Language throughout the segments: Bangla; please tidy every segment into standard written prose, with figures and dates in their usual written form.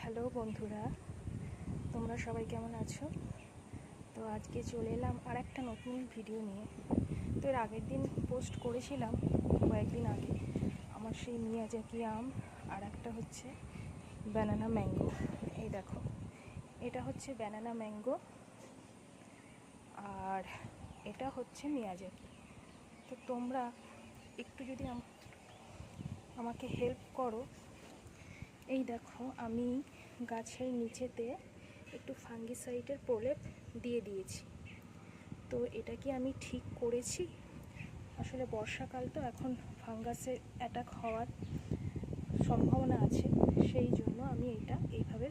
হ্যালো বন্ধুরা, তোমরা সবাই কেমন আছো? তো আজকে চলে এলাম আর একটা নতুন ভিডিও নিয়ে। তো এর আগের দিন পোস্ট করেছিলাম কয়েকদিন আগে আমার সেই মিয়াজাকি আম, আর একটা হচ্ছে ব্যানানা ম্যাঙ্গো। এই দেখো, এটা হচ্ছে ব্যানানা ম্যাঙ্গো আর এটা হচ্ছে মিয়াজাকি। তো তোমরা একটু যদি আমাকে হেল্প করো। এই দেখো, আমি গাছের নিচেতে একটু ফাঙ্গিসাইডের প্রলেপ দিয়ে দিয়েছি। তো এটা কি আমি ঠিক করেছি? আসলে বর্ষাকাল তো, এখন ফাঙ্গাসের অ্যাটাক হওয়ার সম্ভাবনা আছে, সেই জন্য আমি এটা এইভাবে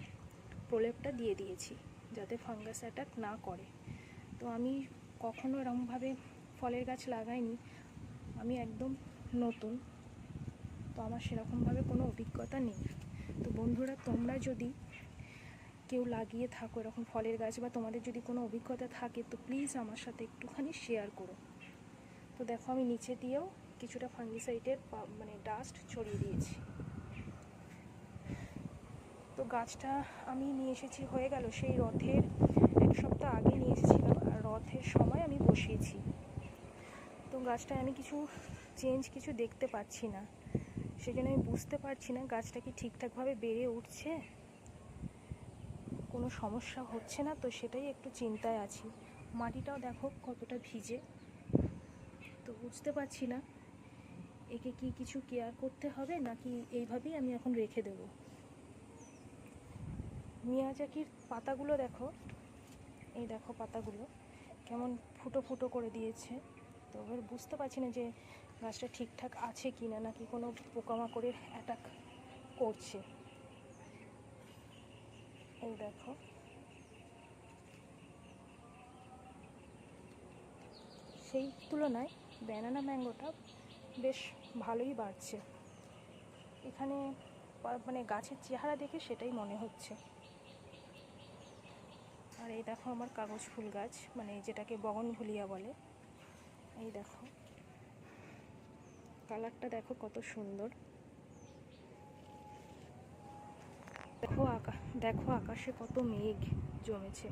প্রলেপটা দিয়ে দিয়েছি যাতে ফাঙ্গাস অ্যাটাক না করে। তো আমি কখনো এরকমভাবে ফলের গাছ লাগাইনি, আমি একদম নতুন, তো আমার সেরকমভাবে কোনো অভিজ্ঞতা নেই। তো বন্ধুরা, তোমরা যদি কেউ লাগিয়ে থাকো এরকম ফলের গাছ, বা তোমাদের যদি কোনো অভিজ্ঞতা থাকে, তো প্লিজ আমার সাথে একটুখানি শেয়ার করো। তো দেখো, আমি নিচে দিয়েও কিছুটা ফাঙ্গিসাইডের ডাস্ট ছড়িয়ে দিয়েছি। তো গাছটা আমি নিয়ে এসেছি, হয়ে গেল সেই রথের 1 সপ্তাহ আগে নিয়ে এসেছিলাম, আর রথের সময় আমি বসিয়েছি। তো গাছটায় আমি কিছু দেখতে পাচ্ছি না, সেই জন্য আমি বুঝতে পারছি না গাছটা কি ঠিকঠাকভাবে বেড়ে উঠছে, কোনো সমস্যা হচ্ছে না, তো সেটাই একটু চিন্তায় আছি। মাটিটাও দেখো কতটা ভিজে, তো বুঝতে পারছি না একে কি কিছু কেয়ার করতে হবে নাকি এইভাবেই আমি এখন রেখে দেব। মিয়াজাকির পাতাগুলো দেখো, এই দেখো পাতাগুলো কেমন ফুটো ফুটো করে দিয়েছে। তো এবার বুঝতে পারছি না যে গাছটা ঠিকঠাক আছে কি না, নাকি কোনো পোকামাকড়ের অ্যাটাক করছে। এই দেখো, সেই তুলনায় ব্যানানা ম্যাঙ্গোটা বেশ ভালোই বাড়ছে এখানে, গাছের চেহারা দেখে সেটাই মনে হচ্ছে। আর এই দেখো আমার কাগজ ফুল গাছ, যেটাকে বগনভুলিয়া বলে। এই দেখো কালারটা দেখো কত সুন্দর। দেখো আকাশে কত মেঘ জমেছে,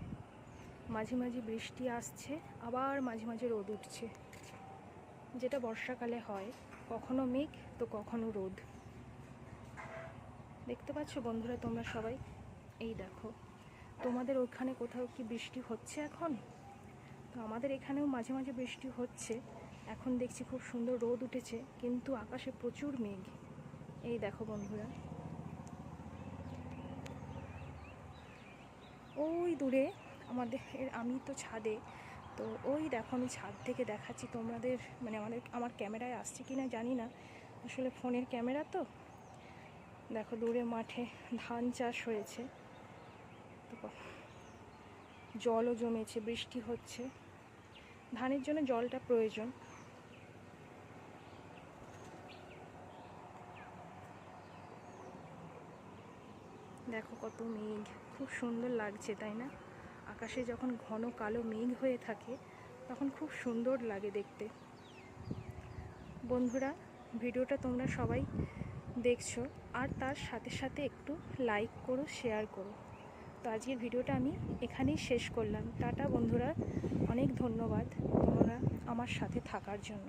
মাঝে মাঝে বৃষ্টি আসছে, আবার মাঝে মাঝে রোদ উঠছে, যেটা বর্ষাকালে হয়, কখনো মেঘ তো কখনো রোদ। দেখতে পাচ্ছ বন্ধুরা তোমরা সবাই? এই দেখো, তোমাদের ওখানে কোথাও কি বৃষ্টি হচ্ছে এখন? তো আমাদের এখানেও মাঝে মাঝে বৃষ্টি হচ্ছে, এখন দেখছি খুব সুন্দর রোদ উঠেছে, কিন্তু আকাশে প্রচুর মেঘ। এই দেখো বন্ধুরা, ওই দূরে আমি তো ছাদে, তো ওই দেখো আমি ছাদ থেকে দেখাচ্ছি তোমাদের, আমার ক্যামেরায় আসছে কি না জানি না, আসলে ফোনের ক্যামেরা তো। দেখো দূরে মাঠে ধান চাষ হয়েছে, তো জলও জমেছে, বৃষ্টি হচ্ছে, ধানের জন্য জলটা প্রয়োজন। দেখো কত মেঘ, খুব সুন্দর লাগছে তাই না? আকাশে যখন ঘন কালো মেঘ হয়ে থাকে তখন খুব সুন্দর লাগে দেখতে। বন্ধুরা, ভিডিওটা তোমরা সবাই দেখছো, আর তার সাথে সাথে একটু লাইক করো, শেয়ার করো। তো আজকের ভিডিওটা আমি এখানেই শেষ করলাম। টাটা বন্ধুরা, অনেক ধন্যবাদ তোমরা আমার সাথে থাকার জন্য।